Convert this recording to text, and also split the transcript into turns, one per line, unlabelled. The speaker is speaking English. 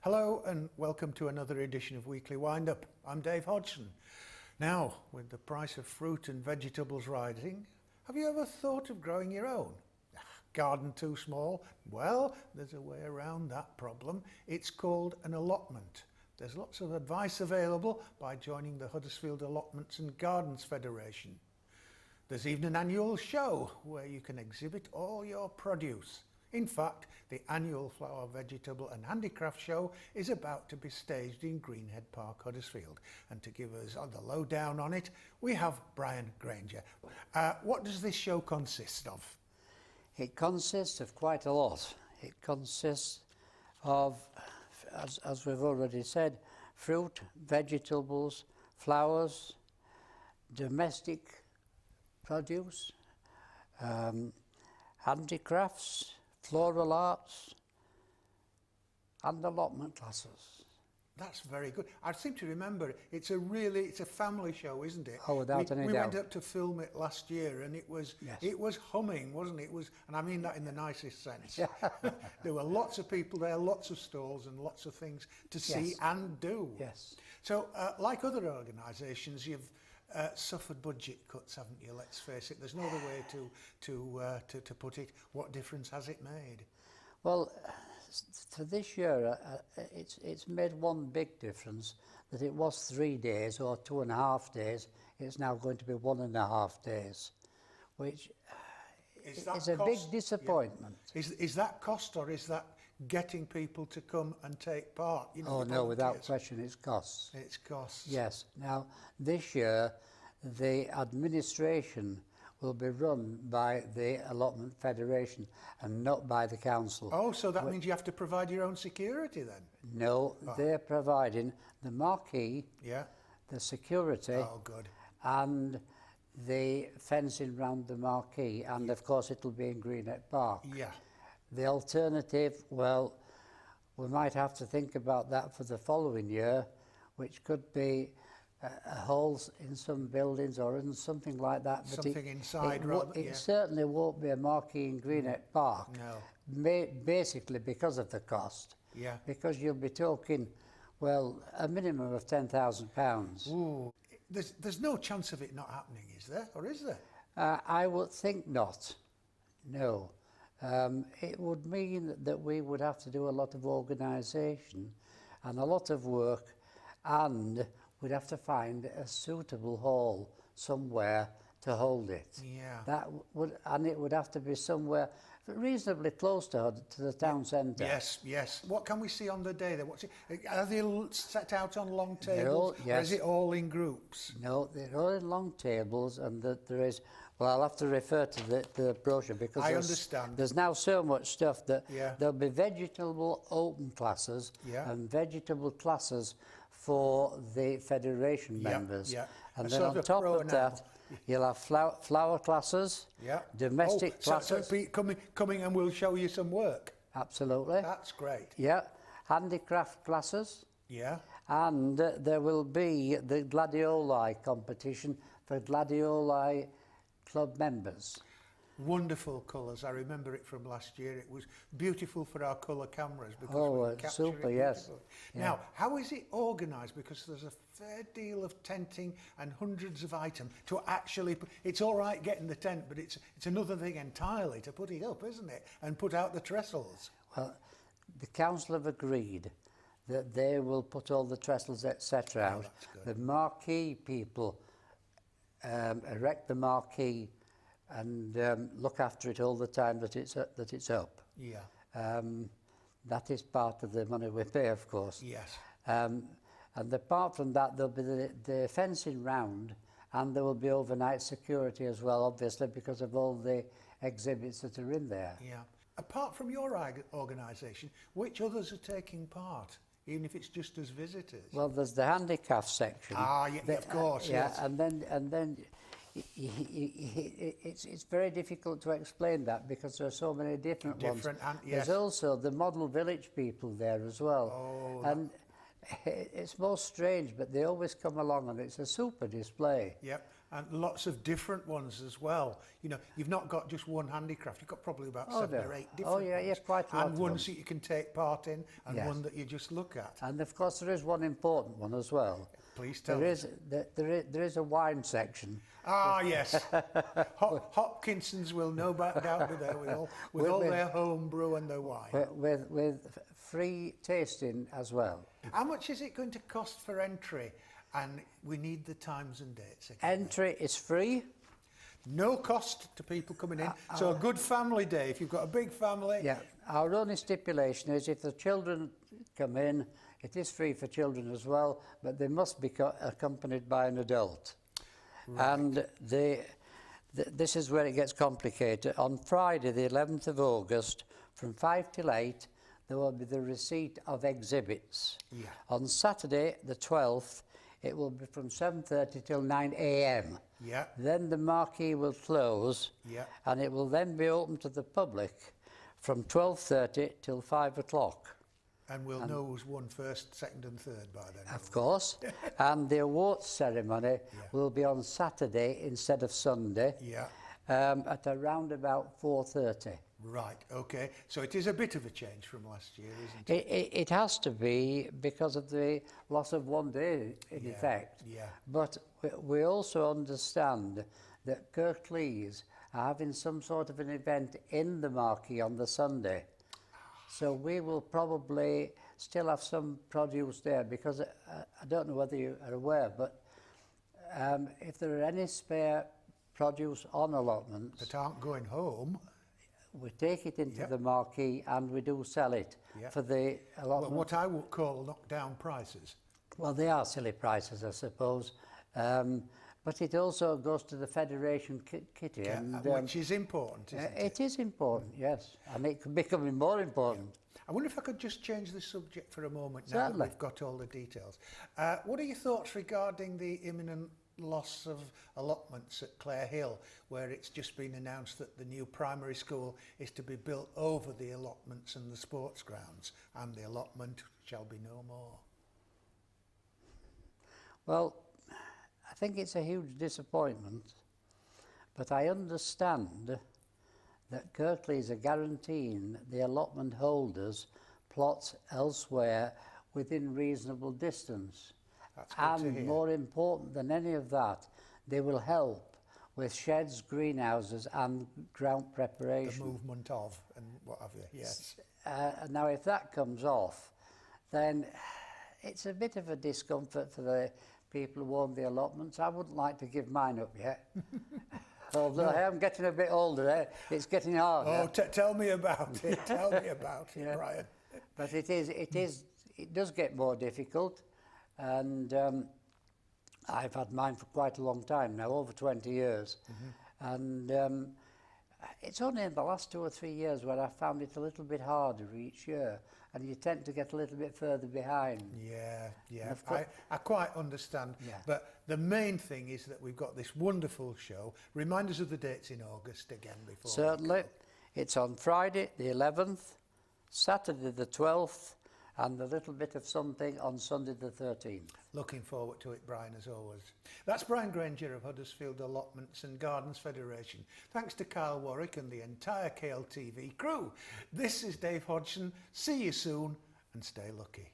Hello and welcome to another edition of Weekly Wind-Up. I'm Dave Hodgson. Now, with the price of fruit and vegetables rising, have you ever thought of growing your own? Garden too small? Well, there's a way around that problem. It's called an allotment. There's lots of advice available by joining the Huddersfield Allotments and Gardens Federation. There's even an annual show where you can exhibit all your produce. In fact, the annual flower, vegetable and handicraft show is about to be staged in Greenhead Park, Huddersfield. And to give us the lowdown on it, we have Brian Grainger. What does this show consist of?
It consists of quite a lot. It consists of, as we've already said, fruit, vegetables, flowers, domestic produce, handicrafts, floral arts and allotment classes.
That's very good. I seem to remember it's a family show, isn't it?
Oh, without any doubt.
We went up to film it last year and it was humming, wasn't it? And I mean that in the nicest sense. There were lots of people there, lots of stalls and lots of things to see and do.
Yes.
So like other organisations, you've suffered budget cuts, haven't you? Let's face it. There's no other way to put it. What difference has it made?
Well, for this year, it's made one big difference, that it was 3 days or 2.5 days. It's now going to be 1.5 days, which is a big disappointment.
Yeah. Is that cost, or is that getting people to come and take part? You know,
oh no, without question, it's costs.
It's costs.
Yes. Now, this year, the administration will be run by the Allotment Federation and not by the council.
Oh, so that means you have to provide your own security then?
No, they're providing the marquee, the security,
good,
and the fencing round the marquee, and of course it'll be in Greenhead Park.
Yeah.
The alternative, well, we might have to think about that for the following year, which could be holes in some buildings or in something like that. But
something inside, rather.
It certainly won't be a marquee in Greenhead Park.
No.
Basically because of the cost.
Yeah.
Because you'll be talking, well, a minimum of £10,000.
Ooh. There's no chance of it not happening, is there? Or is there?
I would think not. No. It would mean that we would have to do a lot of organisation and a lot of work, and we'd have to find a suitable hall somewhere to hold it.
Yeah.
And it would have to be somewhere reasonably close to the town centre.
Yes, yes. What can we see on the day then? Are they set out on long tables?
Yes.
Or is it all in groups?
No, they're all in long tables, and there is. Well, I'll have to refer to the brochure because
I understand.
There's now so much stuff that there'll be vegetable open classes and vegetable classes for the federation members.
Yeah.
And then on top of that, you'll have flower classes, domestic classes.
So coming and we'll show you some work.
Absolutely.
That's great.
Yeah. Handicraft classes.
Yeah.
And there will be the gladioli competition for gladioli club members.
Wonderful colours. I remember it from last year. It was beautiful for our colour cameras because we capture
super,
it
yes.
Now, how is it organised? Because there's a fair deal of tenting and hundreds of items to actually. It's all right getting the tent, but it's another thing entirely to put it up, isn't it? And put out the trestles.
Well, the council have agreed that they will put all the trestles, etc. out. The marquee people erect the marquee and look after it all the time that it's up.
Yeah.
That is part of the money we pay, of course.
Yes.
And apart from that, there'll be the fencing round, and there will be overnight security as well, obviously, because of all the exhibits that are in there.
Yeah. Apart from your organisation, which others are taking part? Even if it's just as visitors.
Well, there's the handicraft section.
Ah, yeah, of course. Yes.
And then it's very difficult to explain that because there are so many different ones. There's also the model village people there as well.
Oh,
and it's most strange, but they always come along and it's a super display.
Yep. And lots of different ones as well. You know, you've not got just one handicraft. You've got probably about
Oh,
7
no.
or 8
Oh,
different
yeah,
ones.
yes, quite a lot
And
of
ones
them.
that you can take part in, and
Yes.
one that you just look at.
And of course there is one important one as well.
Please tell
There
me.
is, there is a wine section.
Ah, yes. Hopkinsons will no doubt be there with all their home brew and their wine.
With free tasting as well.
How much is it going to cost for entry? And we need the times and dates again.
Entry is free.
No cost to people coming in. So a good family day, if you've got a big family.
Yeah, our only stipulation is if the children come in, it is free for children as well, but they must be accompanied by an adult. Right. And this is where it gets complicated. On Friday, the 11th of August, from 5 till 8, there will be the receipt of exhibits.
Yeah.
On Saturday, the 12th, it will be from 7:30 till 9 a.m.
Yeah.
Then the marquee will close,
Yeah.
and it will then be open to the public from 12:30 till 5 o'clock.
And we'll know who's won first, second and third by then.
Of course. And the awards ceremony will be on Saturday instead of Sunday.
Yeah.
At around about 4:30.
Right, okay. So it is a bit of a change from last year, isn't it?
It has to be because of the loss of one day in effect.
Yeah.
But we also understand that Kirklees are having some sort of an event in the marquee on the Sunday. So we will probably still have some produce there because I don't know whether you are aware, but if there are any spare produce on allotments,
That aren't going home.
we take it into the marquee and we do sell it for the
Well,
allotment.
what I would call knockdown prices.
Well, they are silly prices, I suppose. But it also goes to the Federation kitty. And,
which is important, isn't it?
It is important, yes. And it could becoming more important.
I wonder if I could just change the subject for a moment now
Certainly.
that we've got all the details. What are your thoughts regarding the imminent loss of allotments at Clare Hill, where it's just been announced that the new primary school is to be built over the allotments and the sports grounds, and the allotment shall be no more?
Well, I think it's a huge disappointment, but I understand that Kirklees are guaranteeing the allotment holders plots elsewhere within reasonable distance.
That's good to
And
hear.
more important than any of that, they will help with sheds, greenhouses and ground
The
preparation.
movement of and what have you, yes.
Now, if that comes off, then it's a bit of a discomfort for the people who own the allotments. I wouldn't like to give mine up yet. Although I am getting a bit older, it's getting harder.
Oh, tell me about it. Tell me about it, Brian.
But it does get more difficult, and I've had mine for quite a long time now, over 20 years, and it's only in the last 2 or 3 years where I found it a little bit harder each year, and you tend to get a little bit further behind.
Yeah. I quite understand.
Yeah.
But the main thing is that we've got this wonderful show. Remind us of the dates in August again before.
Certainly, it's on Friday the 11th, Saturday the 12th, and a little bit of something on Sunday the 13th.
Looking forward to it, Brian, as always. That's Brian Grainger of Huddersfield Allotments and Gardens Federation. Thanks to Kyle Warwick and the entire KLTV crew. This is Dave Hodgson. See you soon and stay lucky.